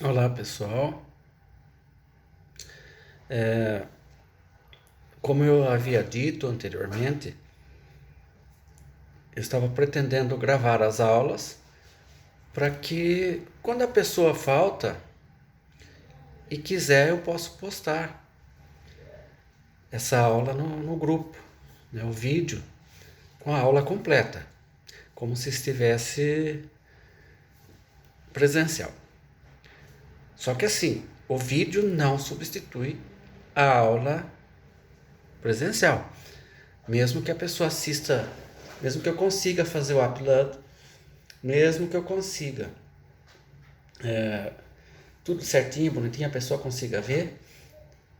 Olá pessoal, como eu havia dito anteriormente, eu estava pretendendo gravar as aulas para que quando a pessoa falta e quiser eu posso postar essa aula no grupo, né, o vídeo com a aula completa, como se estivesse presencial. Só que assim, o vídeo não substitui a aula presencial. Mesmo que a pessoa assista, mesmo que eu consiga fazer o upload, mesmo que eu consiga tudo certinho, bonitinho, a pessoa consiga ver,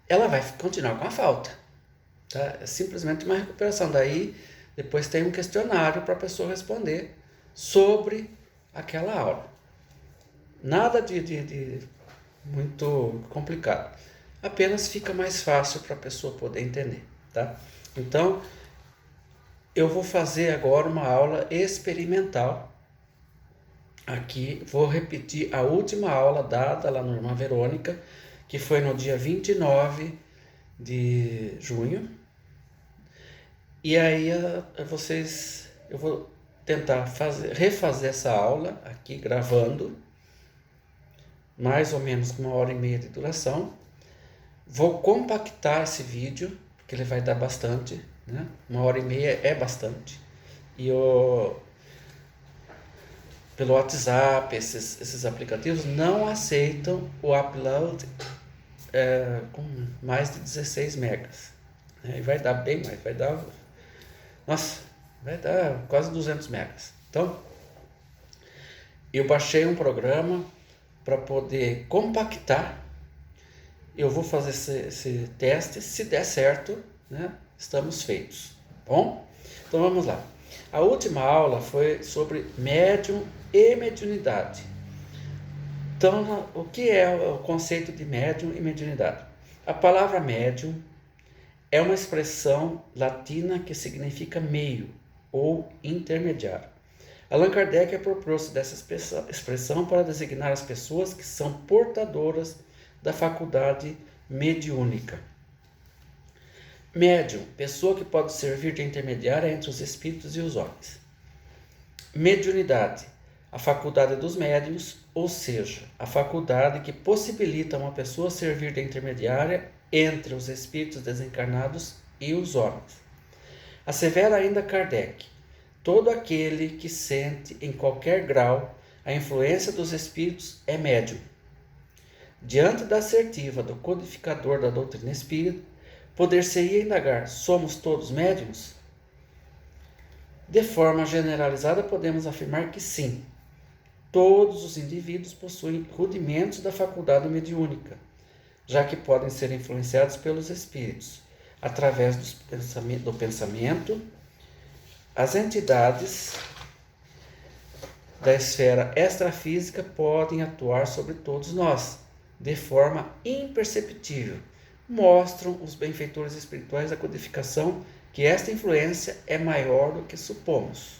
ela vai continuar com a falta. Tá? É simplesmente uma recuperação. Daí, depois tem um questionário para a pessoa responder sobre aquela aula. Nada de muito complicado. Apenas fica mais fácil para a pessoa poder entender. Tá? Então, eu vou fazer agora uma aula experimental. Aqui vou repetir a última aula dada lá na Irmã Verônica, que foi no dia 29 de junho. E aí eu vou tentar refazer essa aula aqui gravando, mais ou menos com 1h30 de duração. Vou compactar esse vídeo, porque ele vai dar bastante, né? 1h30 é bastante. E pelo WhatsApp, esses aplicativos não aceitam o upload com mais de 16 megas. E vai dar bem mais, nossa, vai dar quase 200 megas. Então, eu baixei um programa para poder compactar. Eu vou fazer esse teste, se der certo, né, estamos feitos. Bom, então vamos lá. A última aula foi sobre médium e mediunidade. Então, o que é o conceito de médium e mediunidade? A palavra médium é uma expressão latina que significa meio ou intermediário. Allan Kardec apropriou-se dessa expressão para designar as pessoas que são portadoras da faculdade mediúnica. Médium, pessoa que pode servir de intermediária entre os espíritos e os homens. Mediunidade, a faculdade dos médiuns, ou seja, a faculdade que possibilita uma pessoa servir de intermediária entre os espíritos desencarnados e os homens. Assevera ainda Kardec: todo aquele que sente em qualquer grau a influência dos espíritos é médium. Diante da assertiva do codificador da doutrina espírita, poder-se-ia indagar: somos todos médiums? De forma generalizada, podemos afirmar que sim, todos os indivíduos possuem rudimentos da faculdade mediúnica, já que podem ser influenciados pelos espíritos, através do pensamento. As entidades da esfera extrafísica podem atuar sobre todos nós, de forma imperceptível. Mostram os benfeitores espirituais da codificação que esta influência é maior do que supomos.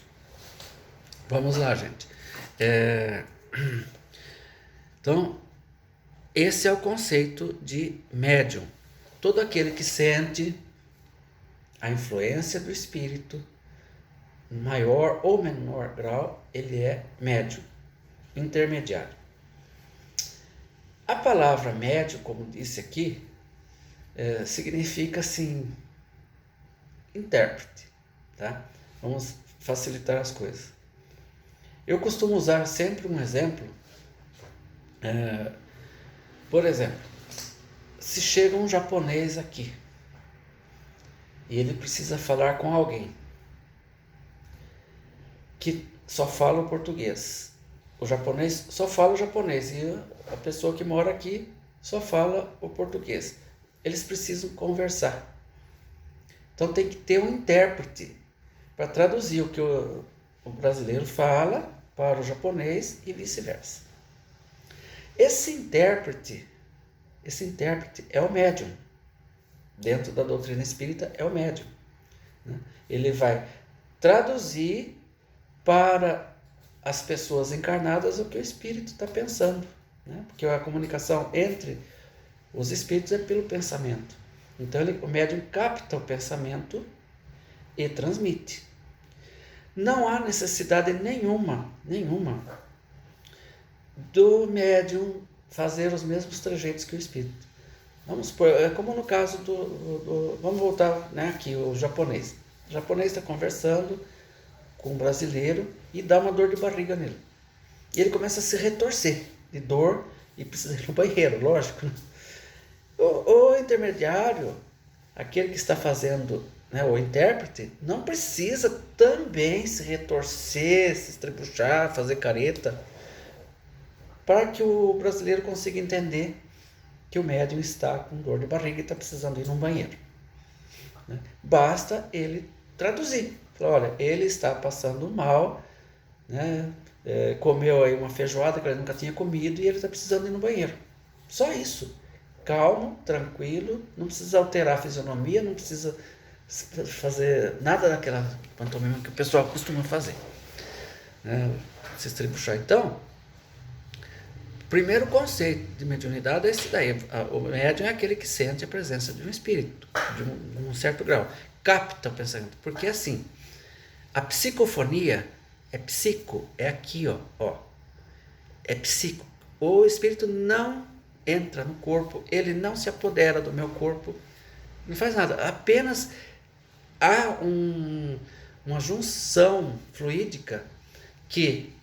Vamos lá, gente. Então, esse é o conceito de médium. Todo aquele que sente a influência do espírito, em maior ou menor grau, ele é médium, intermediário. A palavra médium, como disse aqui, significa assim, intérprete, tá? Vamos facilitar as coisas. Eu costumo usar sempre um exemplo. Por exemplo, se chega um japonês aqui e ele precisa falar com alguém que só fala o português. O japonês só fala o japonês e a pessoa que mora aqui só fala o português. Eles precisam conversar. Então tem que ter um intérprete para traduzir o que o brasileiro fala para o japonês e vice-versa. Esse intérprete é o médium. Dentro da doutrina espírita é o médium. Ele vai traduzir para as pessoas encarnadas o que o espírito está pensando. né? Porque a comunicação entre os espíritos é pelo pensamento. Então o médium capta o pensamento e transmite. Não há necessidade nenhuma do médium fazer os mesmos trejeitos que o espírito. Vamos supor, é como no caso vamos voltar, né, aqui, o japonês. O japonês está conversando com um brasileiro e dá uma dor de barriga nele. E ele começa a se retorcer de dor e precisa ir no banheiro, lógico, né? O intermediário, aquele que está fazendo, né, o intérprete, não precisa também se retorcer, se estrebuchar, fazer careta, para que o brasileiro consiga entender que o médium está com dor de barriga e está precisando ir no banheiro, né? Basta ele traduzir. Falar, olha, ele está passando mal, né? Comeu aí uma feijoada que ele nunca tinha comido e ele está precisando ir no banheiro. Só isso. Calmo, tranquilo, não precisa alterar a fisionomia, não precisa fazer nada daquela pantomima que o pessoal costuma fazer, né? Se estrebuchar. Então, primeiro conceito de mediunidade é esse daí. O médium é aquele que sente a presença de um espírito, de um certo grau. Capta o pensamento. Porque assim, a psicofonia é psico, é aqui, ó. É psico. O espírito não entra no corpo, ele não se apodera do meu corpo, não faz nada. Apenas há uma junção fluídica que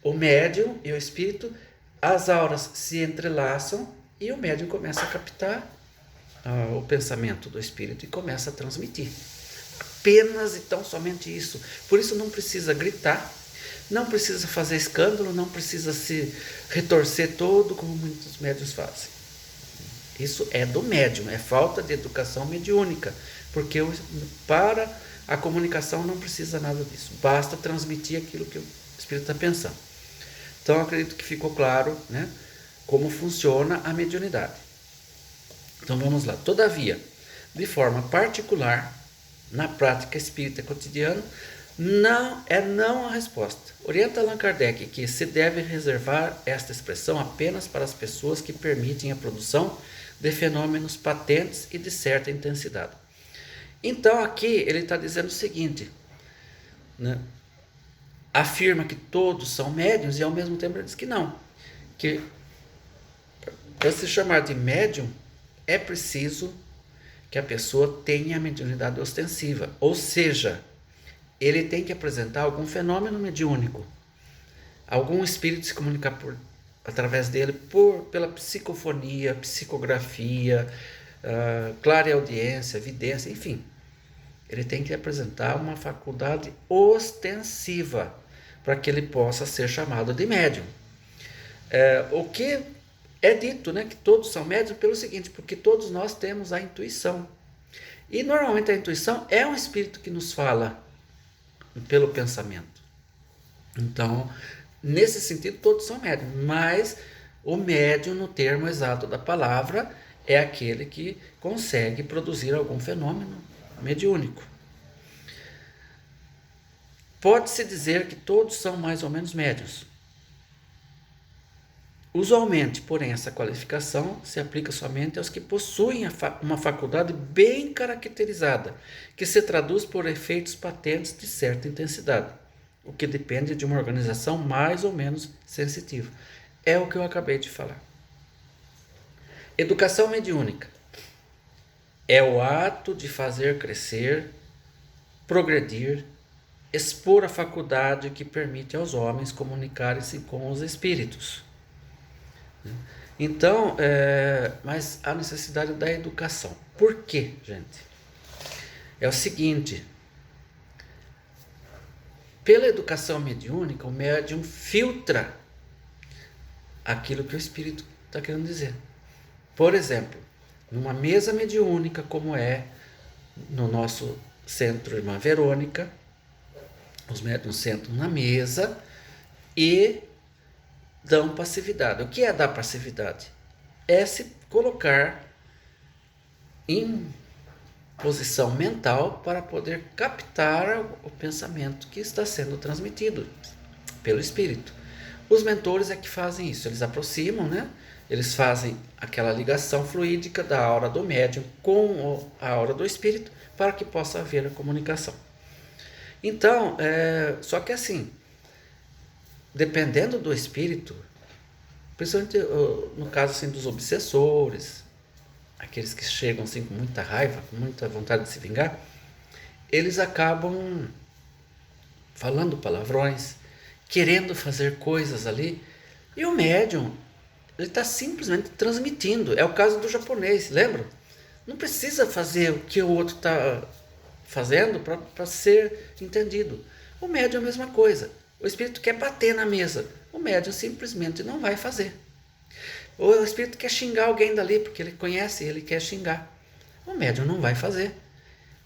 o médium e o espírito, as auras se entrelaçam e o médium começa a captar o pensamento do espírito e começa a transmitir. Apenas e tão somente isso. Por isso não precisa gritar, não precisa fazer escândalo, não precisa se retorcer todo como muitos médiuns fazem. Isso é do médium, é falta de educação mediúnica, porque para a comunicação não precisa nada disso, basta transmitir aquilo que o espírito está pensando. Então, acredito que ficou claro, né, como funciona a mediunidade. Então, vamos lá. Todavia, de forma particular, na prática espírita cotidiana, não a resposta. Orienta Allan Kardec que se deve reservar esta expressão apenas para as pessoas que permitem a produção de fenômenos patentes e de certa intensidade. Então, aqui ele está dizendo o seguinte, né? Afirma que todos são médiuns e ao mesmo tempo ele diz que não, que para se chamar de médium é preciso que a pessoa tenha a mediunidade ostensiva, ou seja, ele tem que apresentar algum fenômeno mediúnico, algum espírito se comunicar através dele pela psicofonia, psicografia, clareaudiência, vidência, enfim. Ele tem que apresentar uma faculdade ostensiva para que ele possa ser chamado de médium. O que é dito, né, que todos são médiums pelo seguinte, porque todos nós temos a intuição. E normalmente a intuição é um espírito que nos fala pelo pensamento. Então, nesse sentido, todos são médiums, mas o médium, no termo exato da palavra, é aquele que consegue produzir algum fenômeno mediúnico. Pode-se dizer que todos são mais ou menos médiuns. Usualmente, porém, essa qualificação se aplica somente aos que possuem uma faculdade bem caracterizada, que se traduz por efeitos patentes de certa intensidade, o que depende de uma organização mais ou menos sensitiva. É o que eu acabei de falar. Educação mediúnica é o ato de fazer crescer, progredir, expor a faculdade que permite aos homens comunicarem-se com os espíritos. Então, mas a necessidade da educação. Por quê, gente? É o seguinte, pela educação mediúnica, o médium filtra aquilo que o espírito está querendo dizer. Por exemplo, numa mesa mediúnica, como é no nosso centro Irmã Verônica, os médiuns sentam na mesa e dão passividade. O que é dar passividade? É se colocar em posição mental para poder captar o pensamento que está sendo transmitido pelo espírito. Os mentores é que fazem isso, eles aproximam, né? Eles fazem aquela ligação fluídica da aura do médium com a aura do espírito para que possa haver a comunicação. Então, só que assim, dependendo do espírito, principalmente no caso assim, dos obsessores, aqueles que chegam assim, com muita raiva, com muita vontade de se vingar, eles acabam falando palavrões, querendo fazer coisas ali, e o médium, ele está simplesmente transmitindo. É o caso do japonês, lembra? Não precisa fazer o que o outro está fazendo para ser entendido. O médium é a mesma coisa. O espírito quer bater na mesa, o médium simplesmente não vai fazer. Ou o espírito quer xingar alguém dali, porque ele conhece, ele quer xingar. O médium não vai fazer.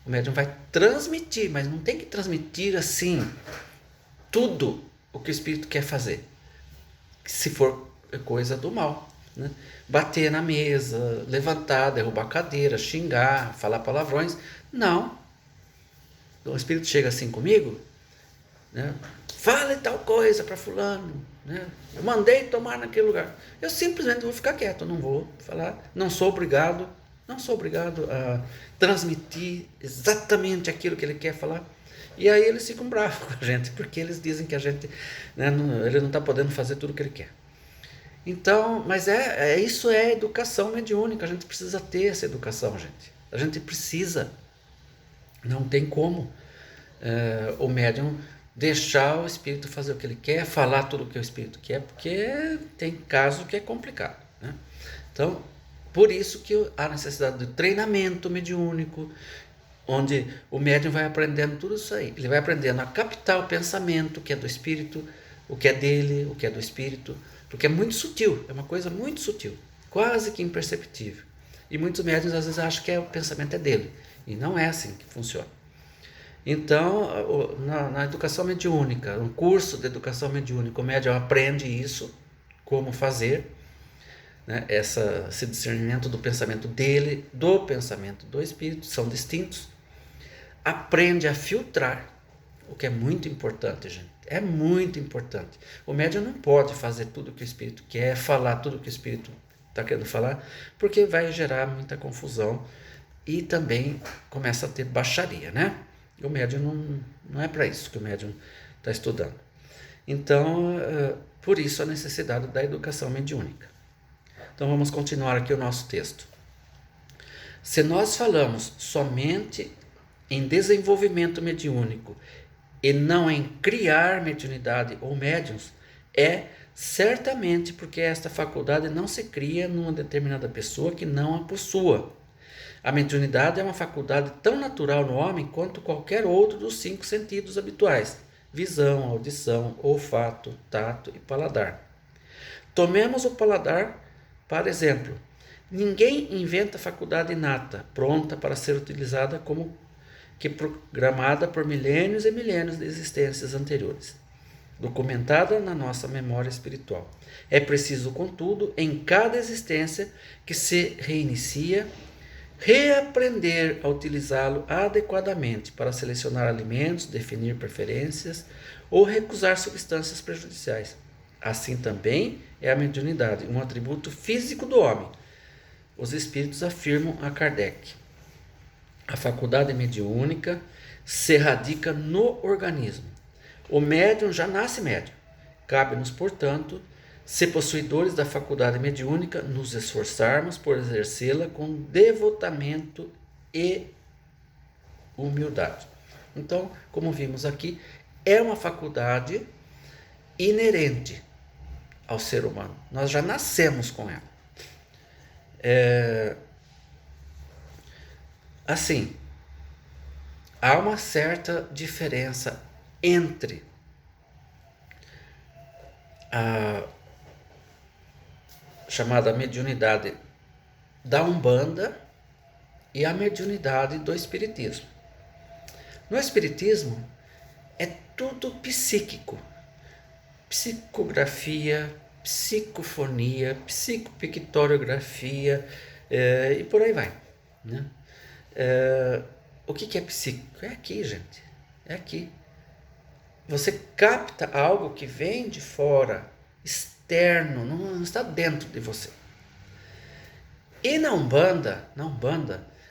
O médium vai transmitir, mas não tem que transmitir assim tudo o que o espírito quer fazer, se for coisa do mal, né? Bater na mesa, levantar, derrubar a cadeira, xingar, falar palavrões, não. O espírito chega assim comigo, né? Fale tal coisa para fulano, né? Eu mandei tomar naquele lugar. Eu simplesmente vou ficar quieto, não vou falar, não sou obrigado a transmitir exatamente aquilo que ele quer falar. E aí eles ficam bravos com a gente, porque eles dizem que a gente, né, ele não está podendo fazer tudo o que ele quer. Então, mas isso é educação mediúnica, a gente precisa ter essa educação, gente. A gente precisa, não tem como o médium deixar o espírito fazer o que ele quer, falar tudo o que o espírito quer, porque tem caso que é complicado, né? Então, por isso que há necessidade de treinamento mediúnico, onde o médium vai aprendendo tudo isso aí. Ele vai aprendendo a captar o pensamento que é do espírito, o que é dele, o que é do espírito, porque é muito sutil, é uma coisa muito sutil, quase que imperceptível. E muitos médiuns às vezes acham que o pensamento é dele, e não é assim que funciona. Então, na educação mediúnica, um curso de educação mediúnica, o médium aprende isso, como fazer, né? Esse discernimento do pensamento dele, do pensamento do espírito, são distintos. Aprende a filtrar, o que é muito importante, gente. É muito importante. O médium não pode fazer tudo o que o espírito quer, falar tudo o que o espírito está querendo falar, porque vai gerar muita confusão e também começa a ter baixaria, né? O médium não é para isso que o médium está estudando. Então, por isso a necessidade da educação mediúnica. Então vamos continuar aqui o nosso texto. Se nós falamos somente em desenvolvimento mediúnico e não em criar mediunidade ou médiuns, é certamente porque esta faculdade não se cria numa determinada pessoa que não a possua. A mediunidade é uma faculdade tão natural no homem quanto qualquer outro dos 5 sentidos habituais: visão, audição, olfato, tato e paladar. Tomemos o paladar para exemplo. Ninguém inventa faculdade inata, pronta para ser utilizada como que programada por milênios e milênios de existências anteriores, documentada na nossa memória espiritual. É preciso, contudo, em cada existência que se reinicia, reaprender a utilizá-lo adequadamente para selecionar alimentos, definir preferências ou recusar substâncias prejudiciais. Assim também é a mediunidade, um atributo físico do homem. Os espíritos afirmam a Kardec. A faculdade mediúnica se radica no organismo. O médium já nasce médium. Cabe-nos, portanto, se possuidores da faculdade mediúnica, nos esforçarmos por exercê-la com devotamento e humildade. Então, como vimos aqui, é uma faculdade inerente ao ser humano. Nós já nascemos com ela. Assim, há uma certa diferença entre a chamada mediunidade da Umbanda e a mediunidade do Espiritismo. No Espiritismo é tudo psíquico, psicografia, psicofonia, psicopictoriografia e por aí vai, né? O que é psíquico? É aqui, gente, é aqui. Você capta algo que vem de fora externo, não está dentro de você. E na Umbanda,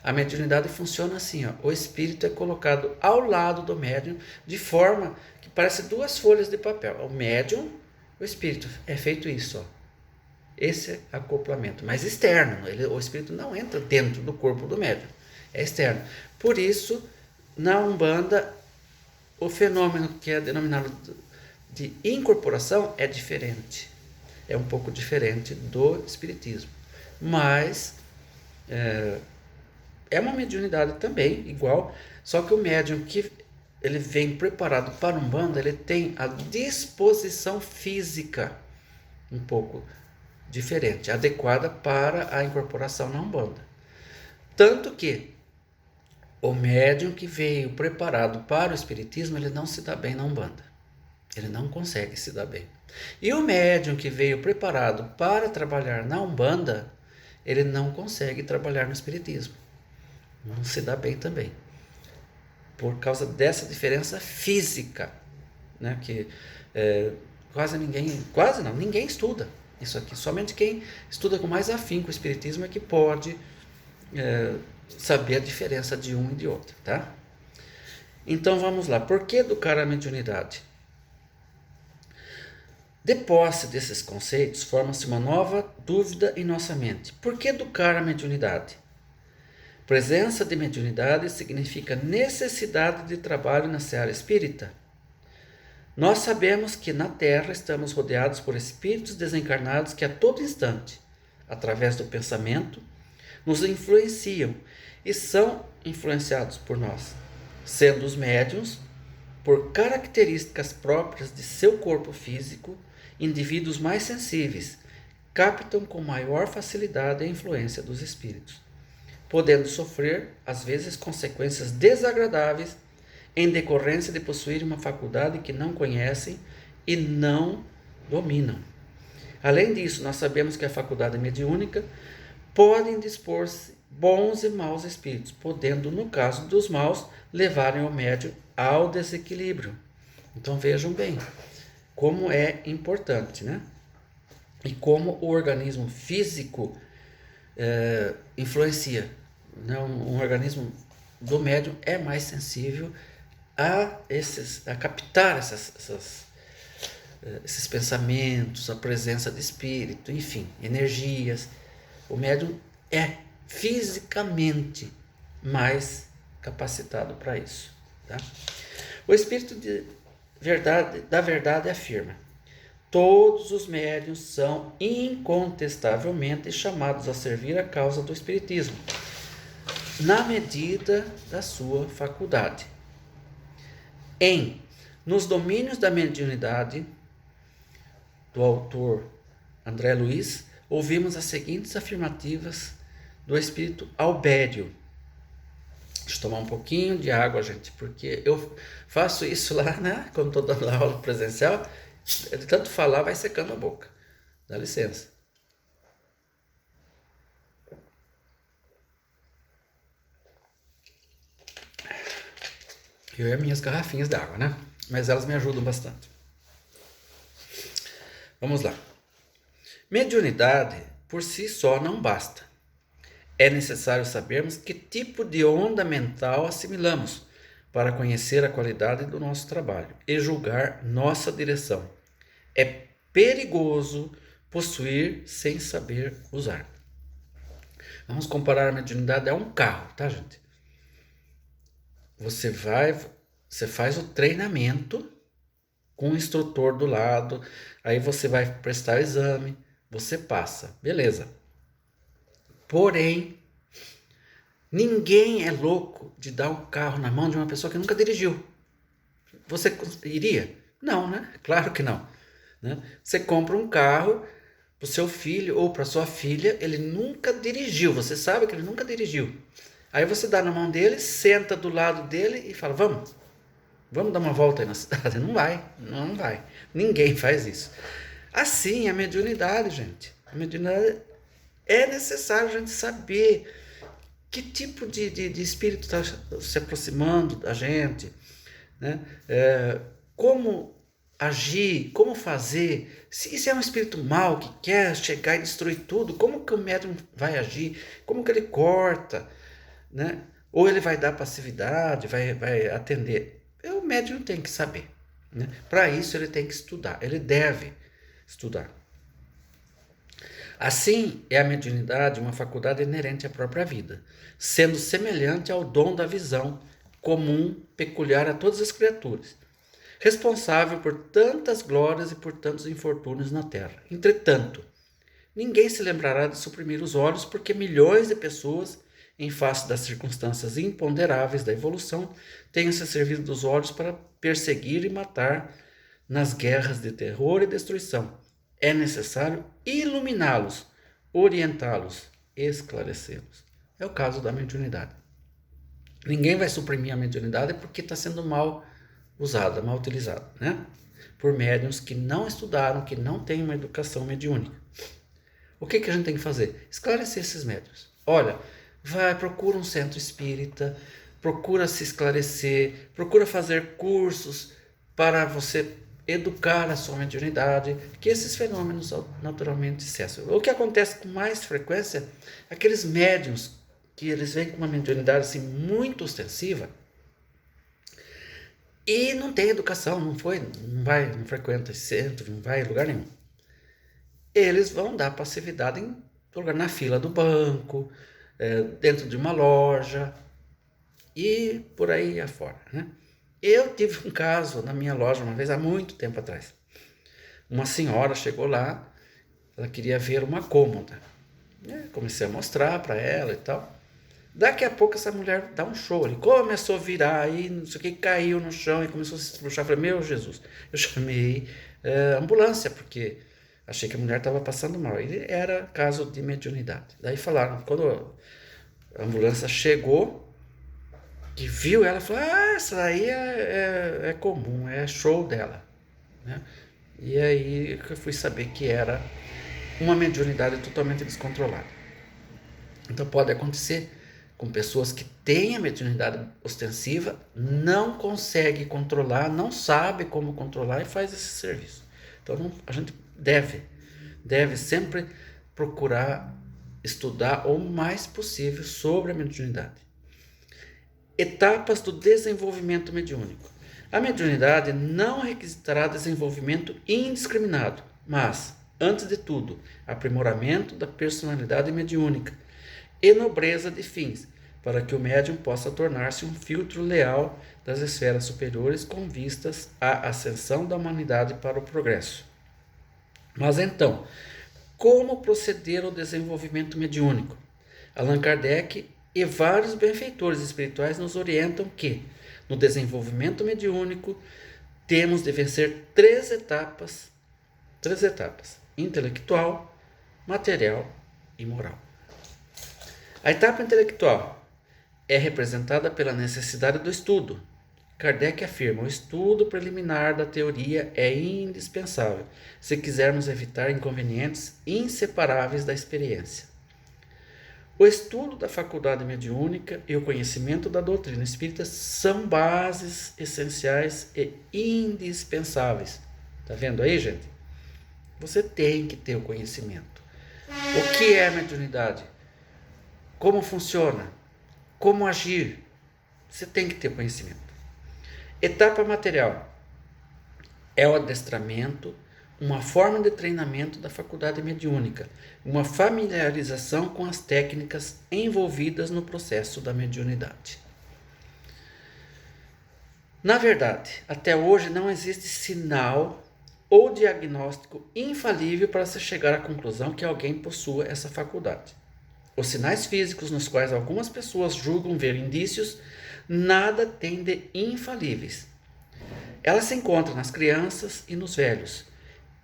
a mediunidade funciona assim, ó, o espírito é colocado ao lado do médium de forma que parece duas folhas de papel. O médium, o espírito, é feito isso, ó. Esse acoplamento, mas externo, o espírito não entra dentro do corpo do médium, é externo. Por isso, na Umbanda, o fenômeno que é denominado de incorporação é diferente, é um pouco diferente do espiritismo, mas é uma mediunidade também, igual, só que o médium que ele vem preparado para Umbanda, ele tem a disposição física um pouco diferente, adequada para a incorporação na Umbanda. Tanto que o médium que veio preparado para o espiritismo, ele não se dá bem na Umbanda. Ele não consegue se dar bem. E o médium que veio preparado para trabalhar na Umbanda, ele não consegue trabalhar no espiritismo. Não se dá bem também. Por causa dessa diferença física, né? Que ninguém estuda isso aqui. Somente quem estuda com mais afinco o espiritismo é que pode saber a diferença de um e de outro, tá? Então vamos lá. Por que educar a mediunidade? De posse desses conceitos, forma-se uma nova dúvida em nossa mente. Por que educar a mediunidade? Presença de mediunidade significa necessidade de trabalho na seara espírita. Nós sabemos que na Terra estamos rodeados por espíritos desencarnados que a todo instante, através do pensamento, nos influenciam e são influenciados por nós, sendo os médiuns, por características próprias de seu corpo físico, indivíduos mais sensíveis, captam com maior facilidade a influência dos espíritos, podendo sofrer, às vezes, consequências desagradáveis em decorrência de possuir uma faculdade que não conhecem e não dominam. Além disso, nós sabemos que a faculdade mediúnica podem dispor-se bons e maus espíritos, podendo, no caso dos maus, levarem o médium ao desequilíbrio. Então vejam bem como é importante, né? E como o organismo físico influencia. Né? Um organismo do médium é mais sensível a captar esses pensamentos, a presença de espírito, enfim, energias. O médium é fisicamente mais capacitado para isso. Tá? O Espírito da Verdade afirma: todos os médiuns são incontestavelmente chamados a servir a causa do Espiritismo, na medida da sua faculdade. Nos domínios da mediunidade, do autor André Luiz, ouvimos as seguintes afirmativas do espírito Albério. Deixa eu tomar um pouquinho de água, gente, porque eu faço isso lá, né? Quando estou dando aula presencial, de tanto falar vai secando a boca. Dá licença. Eu e as minhas garrafinhas d'água, né? Mas elas me ajudam bastante. Vamos lá. Mediunidade por si só não basta. É necessário sabermos que tipo de onda mental assimilamos para conhecer a qualidade do nosso trabalho e julgar nossa direção. É perigoso possuir sem saber usar. Vamos comparar a mediunidade a um carro, tá, gente? Você faz o treinamento com o instrutor do lado, aí você vai prestar o exame, você passa, beleza. Porém, ninguém é louco de dar um carro na mão de uma pessoa que nunca dirigiu. Você iria? Não, né? Claro que não. Né? Você compra um carro para o seu filho ou para sua filha, ele nunca dirigiu, você sabe que ele nunca dirigiu. Aí você dá na mão dele, senta do lado dele e fala, vamos dar uma volta aí na cidade. Não vai. Ninguém faz isso. Assim, a mediunidade, gente. A mediunidade é necessário a gente saber que tipo de espírito está se aproximando da gente, né? Como agir, como fazer. Se é um espírito mau que quer chegar e destruir tudo, como que o médium vai agir? Como que ele corta, né? Ou ele vai dar passividade, vai atender? O médium tem que saber, né? Para isso ele tem que estudar, ele deve estudar. Assim, é a mediunidade uma faculdade inerente à própria vida, sendo semelhante ao dom da visão, comum, peculiar a todas as criaturas, responsável por tantas glórias e por tantos infortúnios na terra. Entretanto, ninguém se lembrará de suprimir os olhos, porque milhões de pessoas, em face das circunstâncias imponderáveis da evolução, tenham se servido dos olhos para perseguir e matar nas guerras de terror e destruição. É necessário iluminá-los, orientá-los, esclarecê-los. É o caso da mediunidade. Ninguém vai suprimir a mediunidade porque está sendo mal usada, mal utilizada, né? Por médiuns que não estudaram, que não têm uma educação mediúnica. O que a gente tem que fazer? Esclarecer esses médiuns. Olha, procura um centro espírita, procura se esclarecer, procura fazer cursos para você educar a sua mediunidade, que esses fenômenos naturalmente cessam. O que acontece com mais frequência é aqueles médiuns que eles vêm com uma mediunidade assim, muito ostensiva e não tem educação, não frequenta centro, não vai em lugar nenhum. Eles vão dar passividade em lugar na fila do banco, dentro de uma loja e por aí afora, né? Eu tive um caso na minha loja uma vez, há muito tempo atrás. Uma senhora chegou lá, ela queria ver uma cômoda. Comecei a mostrar para ela e tal. Daqui a pouco essa mulher dá um show, ele começou a virar aí, não sei o que, caiu no chão e começou a se estruxar. Falei, meu Jesus, eu chamei ambulância, porque achei que a mulher estava passando mal. E era caso de mediunidade. Daí falaram, quando a ambulância chegou, que viu ela, falou, essa aí é comum, é show dela, né? E aí eu fui saber que era uma mediunidade totalmente descontrolada. Então pode acontecer com pessoas que têm a mediunidade ostensiva, não consegue controlar, não sabe como controlar e faz esse serviço. Então a gente deve sempre procurar estudar o mais possível sobre a mediunidade. Etapas do desenvolvimento mediúnico. A mediunidade não requisitará desenvolvimento indiscriminado, mas, antes de tudo, aprimoramento da personalidade mediúnica e nobreza de fins, para que o médium possa tornar-se um filtro leal das esferas superiores com vistas à ascensão da humanidade para o progresso. Mas então, como proceder ao desenvolvimento mediúnico? Allan Kardec e vários benfeitores espirituais nos orientam que, no desenvolvimento mediúnico, temos de vencer três etapas: intelectual, material e moral. A etapa intelectual é representada pela necessidade do estudo. Kardec afirma: o estudo preliminar da teoria é indispensável, se quisermos evitar inconvenientes inseparáveis da experiência. O estudo da faculdade mediúnica e o conhecimento da doutrina espírita são bases essenciais e indispensáveis. Tá vendo aí, gente? Você tem que ter o conhecimento. O que é a mediunidade? Como funciona? Como agir? Você tem que ter conhecimento. Etapa material é o adestramento, uma forma de treinamento da faculdade mediúnica, uma familiarização com as técnicas envolvidas no processo da mediunidade. Na verdade, até hoje não existe sinal ou diagnóstico infalível para se chegar à conclusão que alguém possua essa faculdade. Os sinais físicos nos quais algumas pessoas julgam ver indícios nada têm de infalíveis. Ela se encontra nas crianças e nos velhos,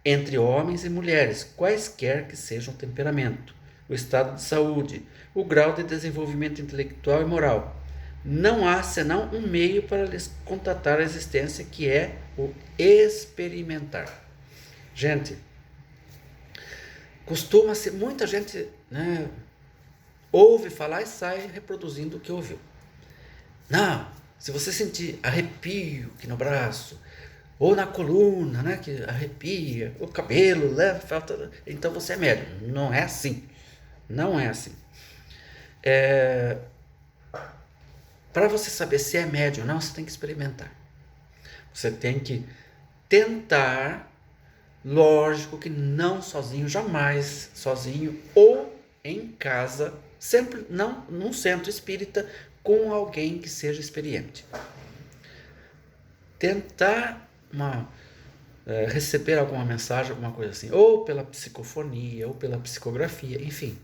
entre homens e mulheres, quaisquer que sejam o temperamento, o estado de saúde, o grau de desenvolvimento intelectual e moral. Não há senão um meio para lhes contatar a existência, que é o experimentar. Gente, costuma-se, muita gente, ouve falar e sai reproduzindo o que ouviu. Não, se você sentir arrepio aqui no braço, ou na coluna, né, que arrepia, o cabelo, né, falta, então você é médium. Não é assim. Não é assim. Para você saber se é médium ou não, você tem que experimentar. Você tem que tentar, lógico que não sozinho, jamais sozinho, ou em casa, sempre não num centro espírita com alguém que seja experiente. Tentar receber alguma mensagem, alguma coisa assim, ou pela psicofonia, ou pela psicografia, enfim.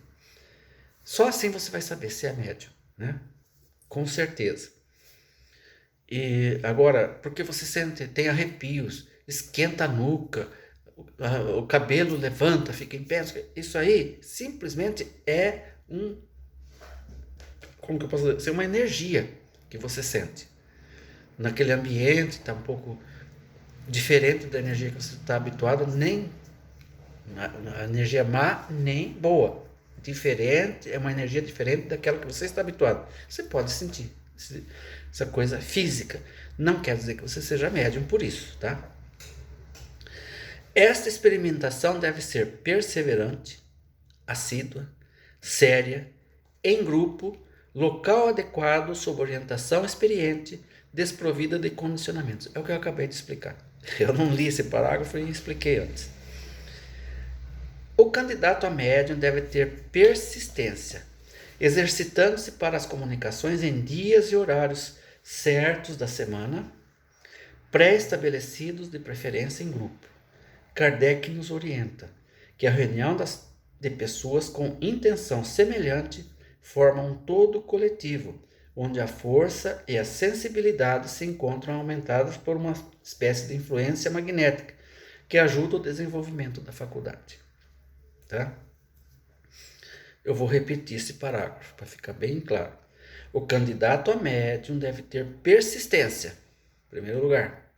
Só assim você vai saber se é médium, né? Com certeza. E agora, porque você sente, tem arrepios, esquenta a nuca, o cabelo levanta, fica em pé, isso aí simplesmente é como que eu posso dizer? É uma energia que você sente. Naquele ambiente está um pouco diferente da energia que você está habituado, nem a energia má, nem boa. Diferente, é uma energia diferente daquela que você está habituado. Você pode sentir essa coisa física. Não quer dizer que você seja médium por isso, tá? Esta experimentação deve ser perseverante, assídua, séria, em grupo, local adequado, sob orientação experiente, desprovida de condicionamentos. É o que eu acabei de explicar. Eu não li esse parágrafo e expliquei antes. O candidato a médium deve ter persistência, exercitando-se para as comunicações em dias e horários certos da semana, pré-estabelecidos, de preferência em grupo. Kardec nos orienta que a reunião de pessoas com intenção semelhante forma um todo coletivo, onde a força e a sensibilidade se encontram aumentadas por uma espécie de influência magnética que ajuda o desenvolvimento da faculdade. Tá? Eu vou repetir esse parágrafo para ficar bem claro. O candidato a médium deve ter persistência, em primeiro lugar,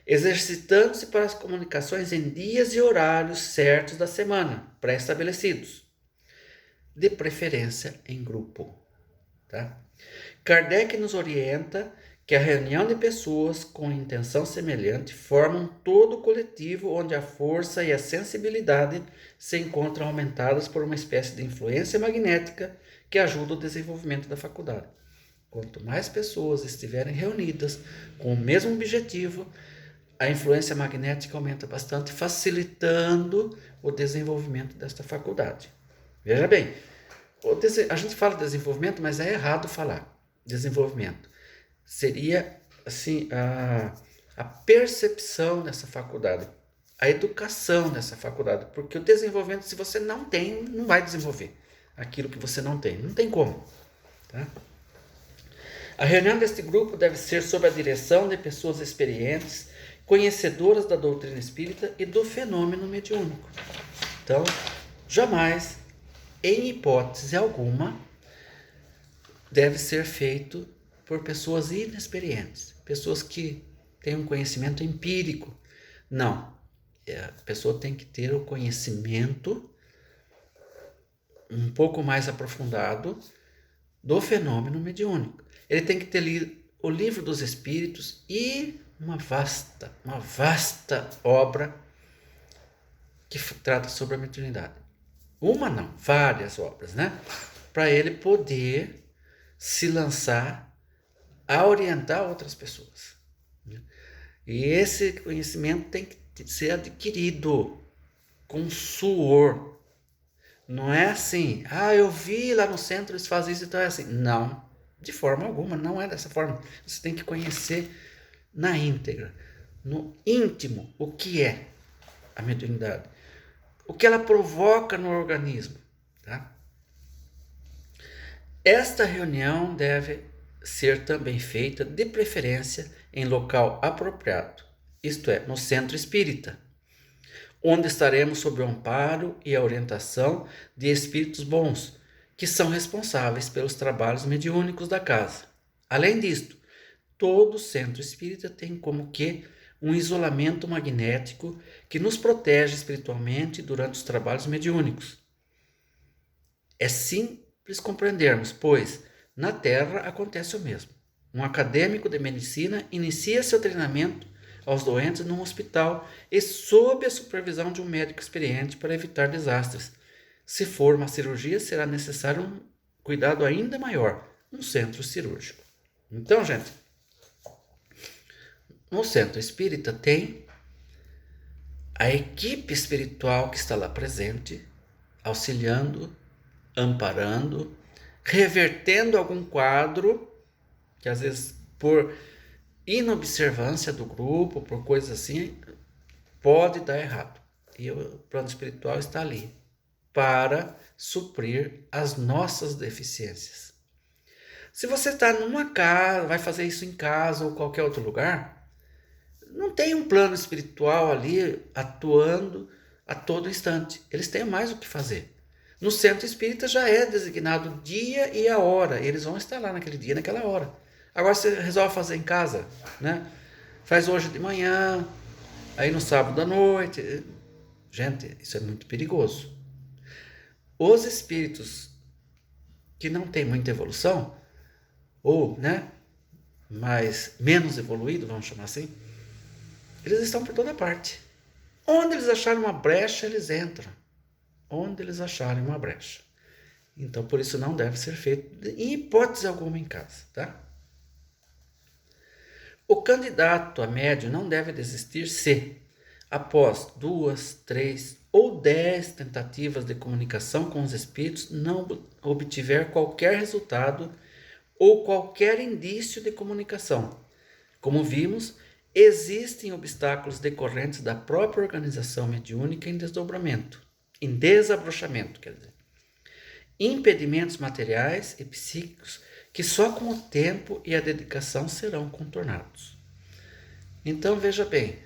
exercitando-se para as comunicações em dias e horários certos da semana, pré-estabelecidos, de preferência em grupo. Tá? Kardec nos orienta que a reunião de pessoas com intenção semelhante forma um todo coletivo onde a força e a sensibilidade se encontram aumentadas por uma espécie de influência magnética que ajuda o desenvolvimento da faculdade. Quanto mais pessoas estiverem reunidas com o mesmo objetivo, a influência magnética aumenta bastante, facilitando o desenvolvimento desta faculdade. Veja bem, a gente fala desenvolvimento, mas é errado falar desenvolvimento. Seria assim a percepção dessa faculdade, a educação dessa faculdade, porque o desenvolvimento, se você não tem, não vai desenvolver aquilo que você não tem como. Tá? A reunião deste grupo deve ser sob a direção de pessoas experientes, conhecedoras da doutrina espírita e do fenômeno mediúnico. Então, jamais, em hipótese alguma, deve ser feito por pessoas inexperientes, pessoas que têm um conhecimento empírico. Não, a pessoa tem que ter o conhecimento um pouco mais aprofundado do fenômeno mediúnico. Ele tem que ter lido o Livro dos Espíritos e uma vasta obra que trata sobre a mediunidade. Uma não, várias obras, né? Para ele poder se lançar a orientar outras pessoas. E esse conhecimento tem que ser adquirido com suor. Não é assim, eu vi lá no centro eles fazem isso, então é assim. Não, de forma alguma, não é dessa forma. Você tem que conhecer na íntegra, no íntimo, o que é a mediunidade, o que ela provoca no organismo. Tá? Esta reunião deve ser também feita, de preferência, em local apropriado, isto é, no centro espírita, onde estaremos sob o amparo e a orientação de espíritos bons, que são responsáveis pelos trabalhos mediúnicos da casa. Além disto, todo centro espírita tem como que um isolamento magnético que nos protege espiritualmente durante os trabalhos mediúnicos. É simples compreendermos, pois na Terra acontece o mesmo. Um acadêmico de medicina inicia seu treinamento aos doentes num hospital e sob a supervisão de um médico experiente para evitar desastres. Se for uma cirurgia, será necessário um cuidado ainda maior, um centro cirúrgico. Então, gente, no centro espírita tem a equipe espiritual que está lá presente, auxiliando, amparando, revertendo algum quadro que às vezes por inobservância do grupo, por coisas assim, pode dar errado. E o plano espiritual está ali para suprir as nossas deficiências. Se você está numa casa, vai fazer isso em casa ou qualquer outro lugar, não tem um plano espiritual ali atuando a todo instante. Eles têm mais o que fazer. No centro espírita já é designado o dia e a hora. Eles vão estar lá naquele dia, naquela hora. Agora você resolve fazer em casa, né? Faz hoje de manhã, aí no sábado à noite. Gente, isso é muito perigoso. Os espíritos que não têm muita evolução, ou, né, mais menos evoluído, vamos chamar assim, eles estão por toda parte. Onde eles acharem uma brecha, eles entram. Onde eles acharem uma brecha. Então, por isso não deve ser feito em hipótese alguma em casa, tá? O candidato a médium não deve desistir se, após 2, 3 ou 10 tentativas de comunicação com os espíritos, não obtiver qualquer resultado ou qualquer indício de comunicação. Como vimos, existem obstáculos decorrentes da própria organização mediúnica em desdobramento, em desabrochamento, quer dizer. Impedimentos materiais e psíquicos que só com o tempo e a dedicação serão contornados. Então, veja bem,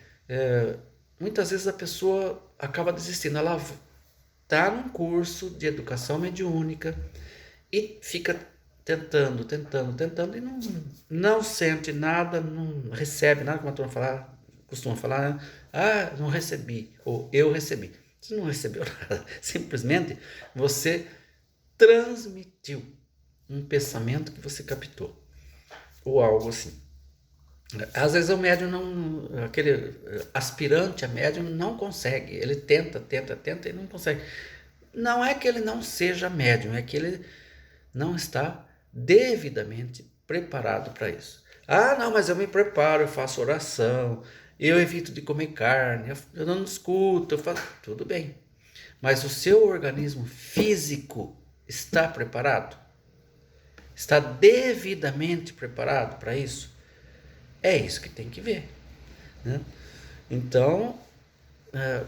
muitas vezes a pessoa acaba desistindo. Ela está num curso de educação mediúnica e fica tentando e não sente nada, não recebe nada, como a turma costuma falar, né? Ah, não recebi, ou eu recebi. Você não recebeu nada, simplesmente você transmitiu um pensamento que você captou, ou algo assim. Às vezes o médium aquele aspirante a médium não consegue, ele tenta e não consegue. Não é que ele não seja médium, é que ele não está devidamente preparado para isso. Ah, não, mas eu me preparo, eu faço oração, eu evito de comer carne, eu não escuto, eu faço... Tudo bem. Mas o seu organismo físico está preparado? Está devidamente preparado para isso? É isso que tem que ver, né? Então,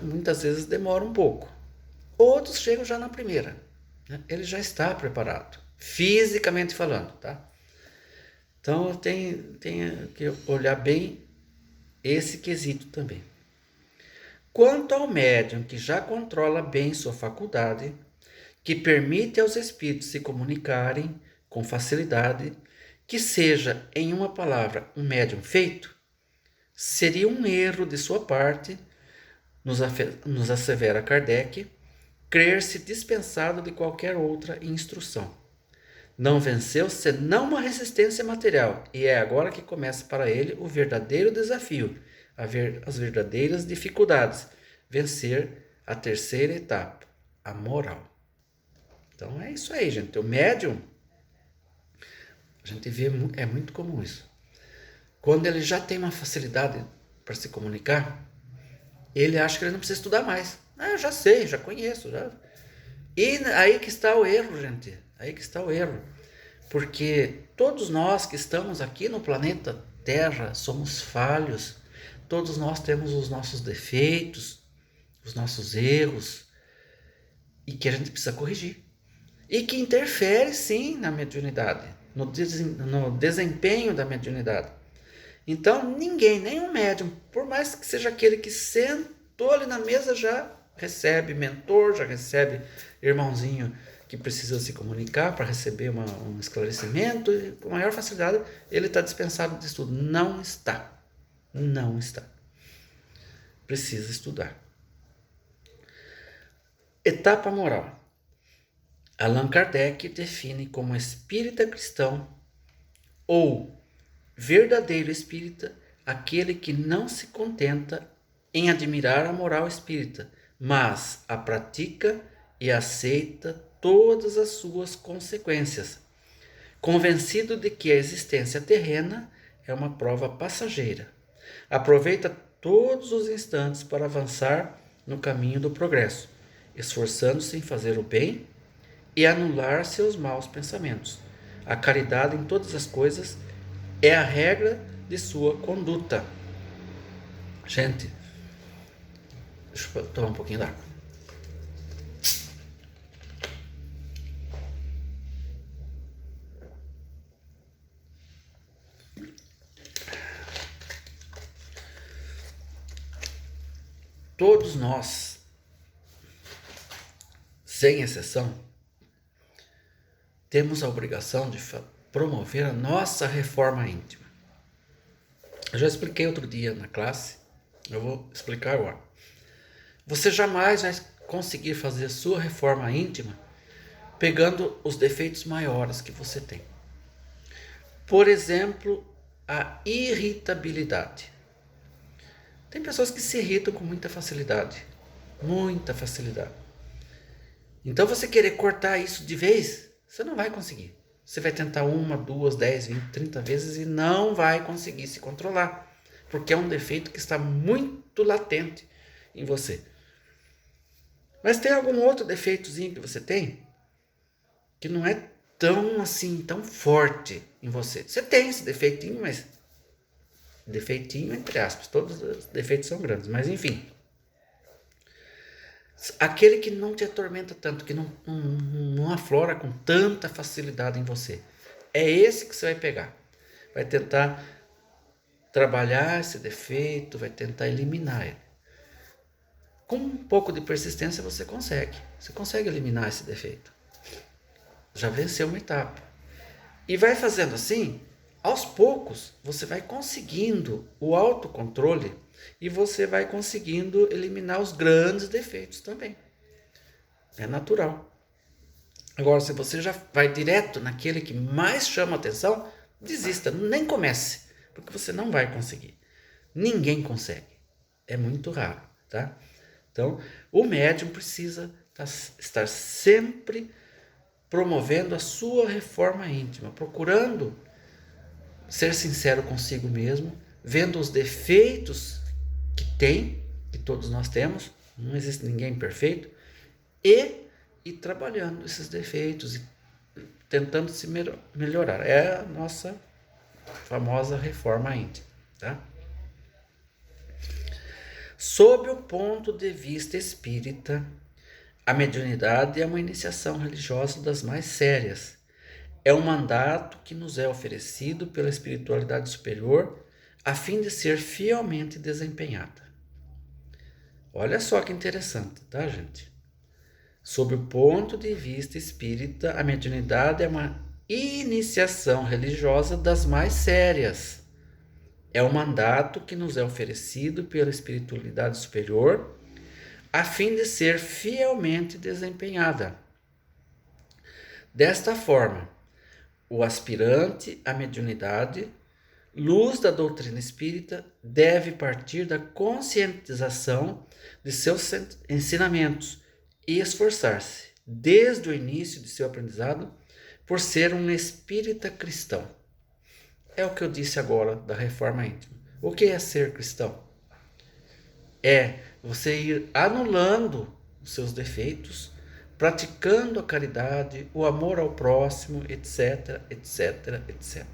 muitas vezes demora um pouco. Outros chegam já na primeira, né? Ele já está preparado, fisicamente falando, tá? Então, tem que olhar bem esse quesito também. Quanto ao médium que já controla bem sua faculdade, que permite aos espíritos se comunicarem com facilidade, que seja, em uma palavra, um médium feito, seria um erro de sua parte, nos assevera Kardec, crer-se dispensado de qualquer outra instrução. Não venceu senão uma resistência material, e é agora que começa para ele o verdadeiro desafio, as verdadeiras dificuldades, vencer a terceira etapa, a moral. Então é isso aí, gente. O médium, a gente vê, é muito comum isso. Quando ele já tem uma facilidade para se comunicar, ele acha que ele não precisa estudar mais. Ah, eu já sei, já conheço. Já. E aí que está o erro, gente. Aí que está o erro. Porque todos nós que estamos aqui no planeta Terra somos falhos. Todos nós temos os nossos defeitos, os nossos erros, e que a gente precisa corrigir. E que interfere, sim, na mediunidade, no desempenho da mediunidade. Então, ninguém, nenhum médium, por mais que seja aquele que sentou ali na mesa, já recebe mentor, já recebe irmãozinho que precisa se comunicar para receber um esclarecimento, e com maior facilidade ele está dispensado de estudo. Não está. Não está. Precisa estudar. Etapa moral. Allan Kardec define como espírita cristão ou verdadeiro espírita aquele que não se contenta em admirar a moral espírita, mas a pratica e aceita todas as suas consequências, convencido de que a existência terrena é uma prova passageira. Aproveita todos os instantes para avançar no caminho do progresso, esforçando-se em fazer o bem e anular seus maus pensamentos. A caridade em todas as coisas é a regra de sua conduta. Gente, deixa eu tomar um pouquinho d'água. Todos nós, sem exceção, temos a obrigação de promover a nossa reforma íntima. Eu já expliquei outro dia na classe, eu vou explicar agora. Você jamais vai conseguir fazer a sua reforma íntima pegando os defeitos maiores que você tem. Por exemplo, a irritabilidade. Tem pessoas que se irritam com muita facilidade. Muita facilidade. Então você querer cortar isso de vez, você não vai conseguir. Você vai tentar 1, 2, 10, 20, 30 vezes e não vai conseguir se controlar. Porque é um defeito que está muito latente em você. Mas tem algum outro defeitozinho que você tem que não é tão assim, tão forte em você. Você tem esse defeitinho, mas defeitinho entre aspas, todos os defeitos são grandes, mas enfim. Aquele que não te atormenta tanto, que não aflora com tanta facilidade em você. É esse que você vai pegar. Vai tentar trabalhar esse defeito, vai tentar eliminar ele. Com um pouco de persistência você consegue. Você consegue eliminar esse defeito. Já venceu uma etapa. E vai fazendo assim, aos poucos você vai conseguindo o autocontrole e você vai conseguindo eliminar os grandes defeitos também. É natural. Agora, se você já vai direto naquele que mais chama atenção, desista, nem comece, porque você não vai conseguir. Ninguém consegue. É muito raro, tá? Então, o médium precisa estar sempre promovendo a sua reforma íntima, procurando ser sincero consigo mesmo, vendo os defeitos que tem, que todos nós temos, não existe ninguém perfeito, e trabalhando esses defeitos e tentando se melhorar. É a nossa famosa reforma íntima, tá? Sob o ponto de vista espírita, a mediunidade é uma iniciação religiosa das mais sérias. É um mandato que nos é oferecido pela espiritualidade superior a fim de ser fielmente desempenhada. Olha só que interessante, tá, gente? Sob o ponto de vista espírita, a mediunidade é uma iniciação religiosa das mais sérias. É um mandato que nos é oferecido pela espiritualidade superior a fim de ser fielmente desempenhada. Desta forma, o aspirante à mediunidade, luz da doutrina espírita, deve partir da conscientização de seus ensinamentos e esforçar-se, desde o início de seu aprendizado, por ser um espírita cristão. É o que eu disse agora da reforma íntima. O que é ser cristão? É você ir anulando os seus defeitos, praticando a caridade, o amor ao próximo, etc, etc, etc.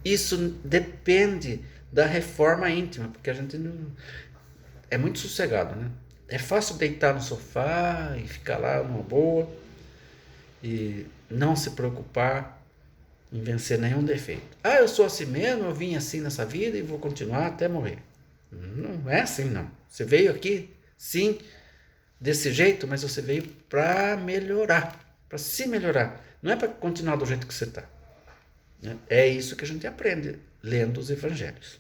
Isso depende da reforma íntima, porque a gente não é muito sossegado, né? É fácil deitar no sofá e ficar lá numa boa e não se preocupar em vencer nenhum defeito. Ah, eu sou assim mesmo, eu vim assim nessa vida e vou continuar até morrer. Não é assim, não. Você veio aqui, sim, desse jeito, mas você veio para melhorar, para se melhorar. Não é para continuar do jeito que você está. É isso que a gente aprende lendo os evangelhos.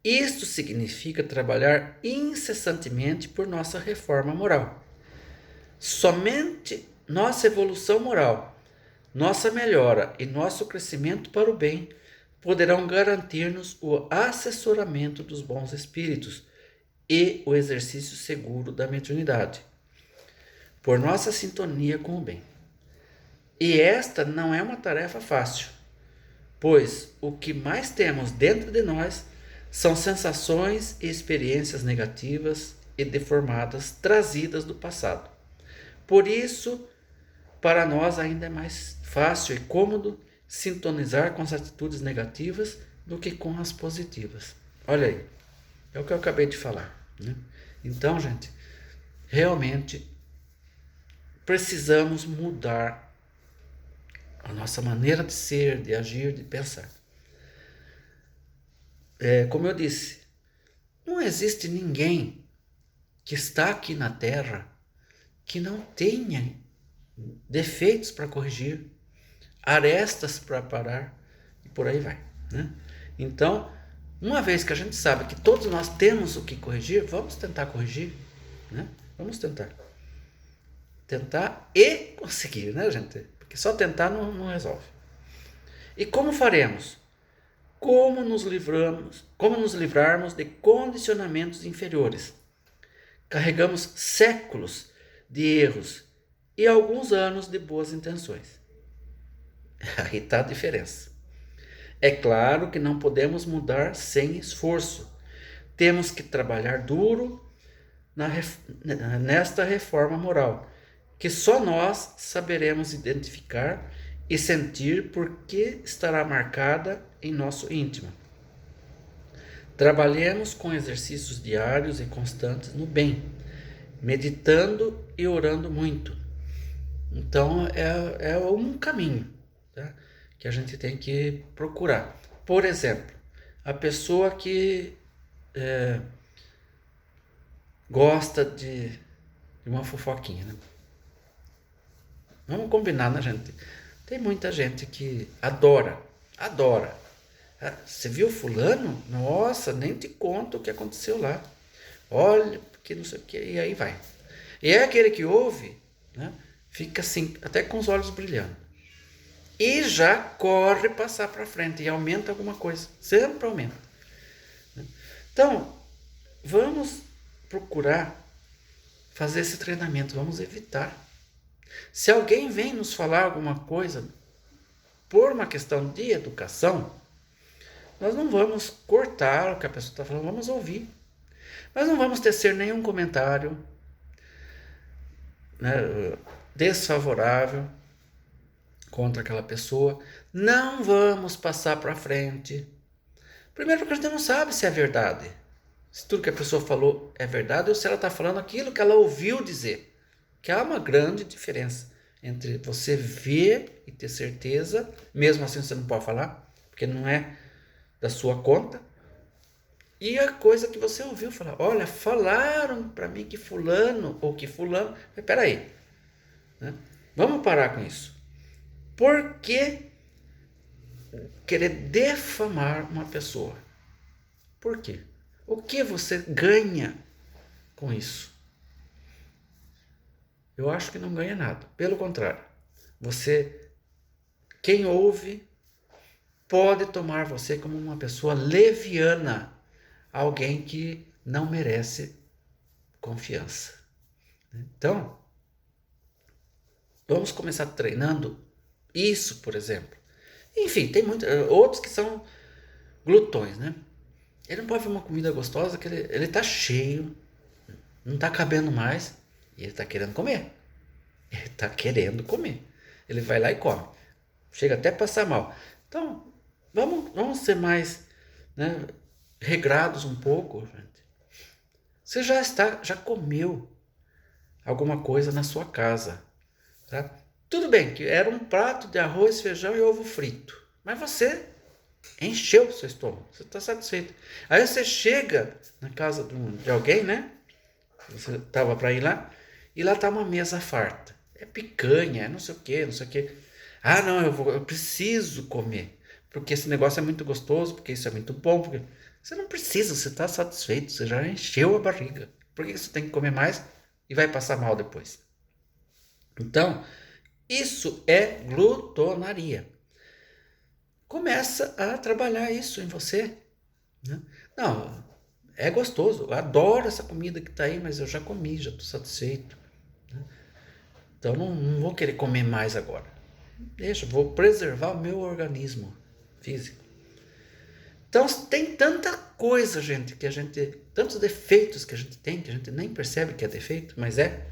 Isto significa trabalhar incessantemente por nossa reforma moral. Somente nossa evolução moral, nossa melhora e nosso crescimento para o bem poderão garantir-nos o assessoramento dos bons espíritos e o exercício seguro da mediunidade, por nossa sintonia com o bem. E esta não é uma tarefa fácil, pois o que mais temos dentro de nós são sensações e experiências negativas e deformadas trazidas do passado. Por isso, para nós ainda é mais fácil e cômodo sintonizar com as atitudes negativas do que com as positivas. Olha aí, é o que eu acabei de falar, né? Então, gente, realmente precisamos mudar a nossa maneira de ser, de agir, de pensar. Como eu disse, não existe ninguém que está aqui na Terra que não tenha defeitos para corrigir, arestas para parar e por aí vai, né? Então, uma vez que a gente sabe que todos nós temos o que corrigir, vamos tentar corrigir, né? Vamos tentar e conseguir, né, gente? Porque só tentar não resolve. E como faremos? Como nos livrarmos de condicionamentos inferiores? Carregamos séculos de erros e alguns anos de boas intenções. Aí está a diferença. É claro que não podemos mudar sem esforço. Temos que trabalhar duro nesta reforma moral, que só nós saberemos identificar e sentir porque estará marcada em nosso íntimo. Trabalhemos com exercícios diários e constantes no bem, meditando e orando muito. Então é um caminho, tá? Que a gente tem que procurar. Por exemplo, a pessoa que gosta de uma fofoquinha, né? Vamos combinar, né, gente? Tem muita gente que adora. Você viu fulano? Nossa, nem te conto o que aconteceu lá. Olha, porque não sei o que, e aí vai. E é aquele que ouve, né? Fica assim, até com os olhos brilhando. E já corre passar para frente e aumenta alguma coisa. Sempre aumenta. Então, vamos procurar fazer esse treinamento, vamos evitar. Se alguém vem nos falar alguma coisa por uma questão de educação, nós não vamos cortar o que a pessoa está falando, vamos ouvir. Mas não vamos tecer nenhum comentário, né, desfavorável contra aquela pessoa. Não vamos passar para frente. Primeiro porque a gente não sabe se é verdade. Se tudo que a pessoa falou é verdade ou se ela está falando aquilo que ela ouviu dizer. Que há uma grande diferença entre você ver e ter certeza, mesmo assim você não pode falar, porque não é da sua conta, e a coisa que você ouviu falar. Olha, falaram para mim que fulano ou que fulano... Mas peraí, né? Vamos parar com isso. Por que querer defamar uma pessoa? Por quê? O que você ganha com isso? Eu acho que não ganha nada. Pelo contrário, quem ouve, pode tomar você como uma pessoa leviana, alguém que não merece confiança. Então, vamos começar treinando isso, por exemplo. Enfim, tem outros que são glutões, né? Ele não pode ver uma comida gostosa que ele tá cheio, não tá cabendo mais, e ele tá querendo comer. Ele tá querendo comer. Ele vai lá e come. Chega até a passar mal. Então, vamos ser mais, né, regrados um pouco, gente. Você já comeu alguma coisa na sua casa, tá? Tudo bem que era um prato de arroz, feijão e ovo frito, mas você encheu o seu estômago, você está satisfeito. Aí você chega na casa de alguém, né? Você estava para ir lá, e lá está uma mesa farta. É picanha, é não sei o que, não sei o que. Ah, não, eu preciso comer, porque esse negócio é muito gostoso, porque isso é muito bom. Porque... Você não precisa, você está satisfeito, você já encheu a barriga. Por que você tem que comer mais e vai passar mal depois? Então, isso é glutonaria. começa a trabalhar isso em você, né? Não, é gostoso, eu adoro essa comida que está aí, mas eu já comi, já estou satisfeito, né? Então não vou querer comer mais agora. Deixa, vou preservar o meu organismo físico. Então tem tanta coisa, gente, tantos defeitos que a gente tem, que a gente nem percebe que é defeito, mas é,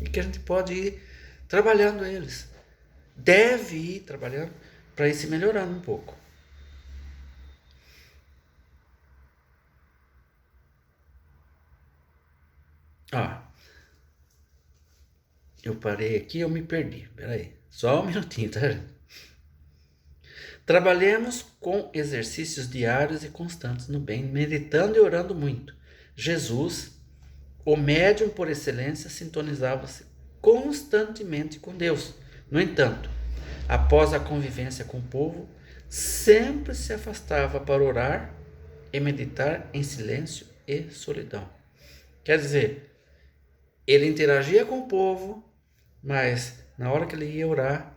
e que a gente pode ir trabalhando eles. Deve ir trabalhando para ir se melhorando um pouco. Ah, eu parei aqui, eu me perdi. Peraí, só um minutinho, tá? Trabalhemos com exercícios diários e constantes no bem, meditando e orando muito. Jesus, o médium por excelência, sintonizava-se constantemente com Deus. No entanto, após a convivência com o povo, sempre se afastava para orar e meditar em silêncio e solidão. Quer dizer, ele interagia com o povo, mas na hora que ele ia orar,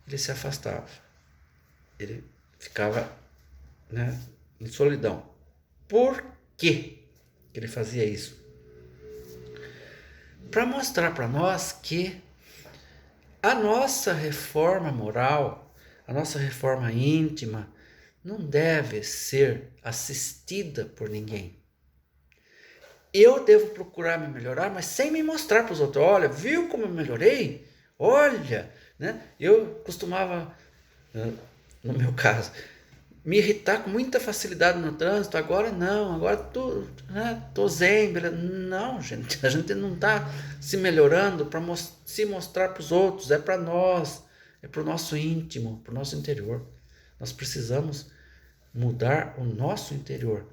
ele se afastava. Ele ficava, né, em solidão. Por que ele fazia isso? Para mostrar para nós que a nossa reforma moral, a nossa reforma íntima, não deve ser assistida por ninguém. Eu devo procurar me melhorar, mas sem me mostrar para os outros. Olha, viu como eu melhorei? Olha, né? Eu costumava, no meu caso, me irritar com muita facilidade no trânsito. Agora não, agora tô zen. Não, gente, a gente não está se melhorando para se mostrar para os outros. É para nós, é para o nosso íntimo, para o nosso interior. Nós precisamos mudar o nosso interior.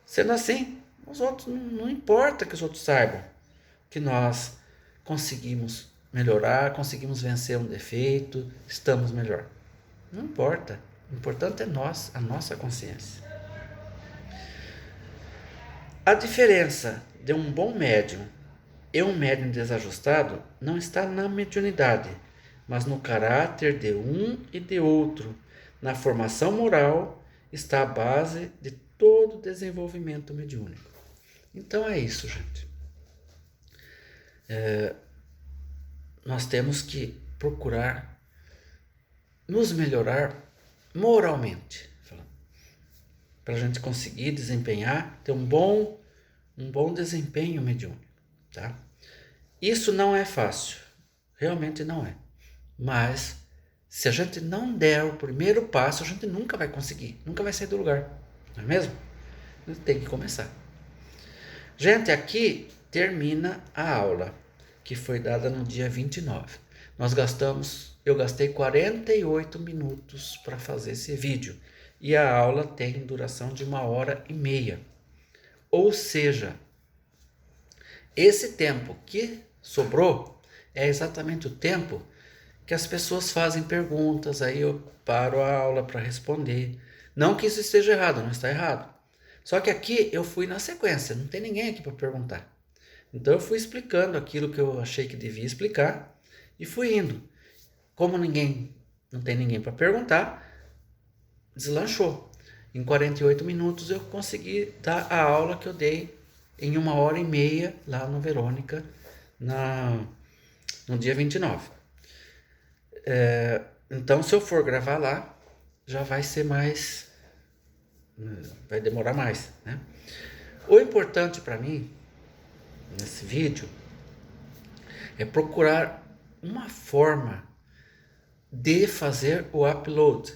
Sendo assim, os outros não importa que os outros saibam que nós conseguimos melhorar, conseguimos vencer um defeito, estamos melhor. Não importa. O importante é nós, a nossa consciência. A diferença de um bom médium e um médium desajustado não está na mediunidade, mas no caráter de um e de outro. Na formação moral está a base de todo desenvolvimento mediúnico. Então é isso, gente. Nós temos que procurar nos melhorar moralmente, para a gente conseguir desempenhar, ter um bom desempenho mediúnico, tá? Isso não é fácil, realmente não é. Mas se a gente não der o primeiro passo, a gente nunca vai conseguir, nunca vai sair do lugar, não é mesmo? A gente tem que começar. Gente, aqui termina a aula que foi dada no dia 29. Eu gastei 48 minutos para fazer esse vídeo e a aula tem duração de 1h30. Ou seja, esse tempo que sobrou é exatamente o tempo que as pessoas fazem perguntas, aí eu paro a aula para responder. Não que isso esteja errado, não está errado. Só que aqui eu fui na sequência, não tem ninguém aqui para perguntar. Então eu fui explicando aquilo que eu achei que devia explicar e fui indo. Como não tem ninguém para perguntar, deslanchou. Em 48 minutos eu consegui dar a aula que eu dei em 1h30 lá no Verônica, no dia 29. Então, se eu for gravar lá, já vai ser mais, vai demorar mais, né? O importante para mim, nesse vídeo, é procurar uma forma de fazer o upload.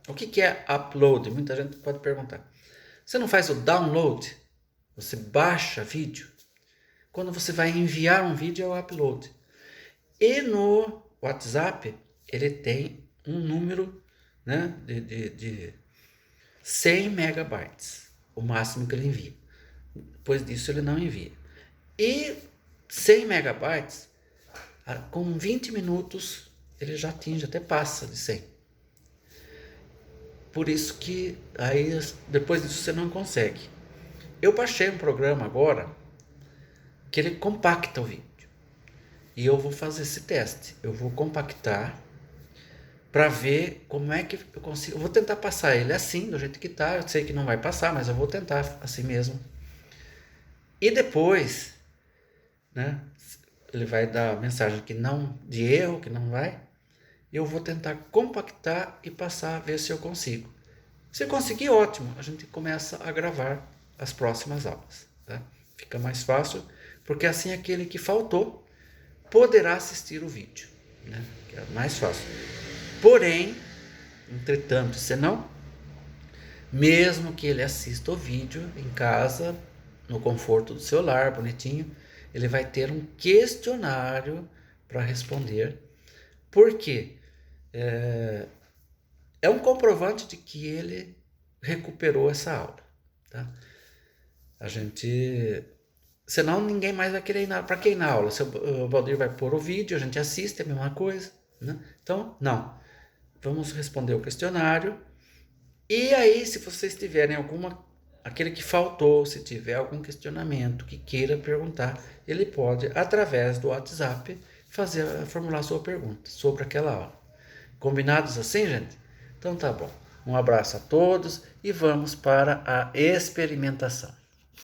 O que é upload? Muita gente pode perguntar. Você não faz o download? Você baixa vídeo? Quando você vai enviar um vídeo, é o upload. E no WhatsApp, ele tem um número, né, de 100 megabytes, o máximo que ele envia. Depois disso, ele não envia. E 100 megabytes, com 20 minutos, ele já atinge, até passa de 100. Por isso que aí depois disso você não consegue. Eu baixei um programa agora que ele compacta o vídeo. E eu vou fazer esse teste. Eu vou compactar para ver como é que eu consigo. Eu vou tentar passar ele assim, do jeito que tá. Eu sei que não vai passar, mas eu vou tentar assim mesmo. E depois, né, ele vai dar a mensagem que não, de erro, que não vai. Eu vou tentar compactar e passar, ver se eu consigo. Se conseguir, ótimo, a gente começa a gravar as próximas aulas. Tá? Fica mais fácil, porque assim aquele que faltou poderá assistir o vídeo, né? Que é mais fácil. Porém, entretanto, senão, mesmo que ele assista o vídeo em casa, no conforto do seu lar, bonitinho, ele vai ter um questionário para responder. Por quê? É um comprovante de que ele recuperou essa aula. Tá? A gente. Senão ninguém mais vai querer ir para quem na aula. Se o Valdir vai pôr o vídeo, a gente assiste, é a mesma coisa. Né? Então, não. Vamos responder o questionário. E aí, se vocês tiverem aquele que faltou, se tiver algum questionamento que queira perguntar, ele pode, através do WhatsApp, formular sua pergunta sobre aquela aula. Combinados assim, gente? Então tá bom. Um abraço a todos e vamos para a experimentação.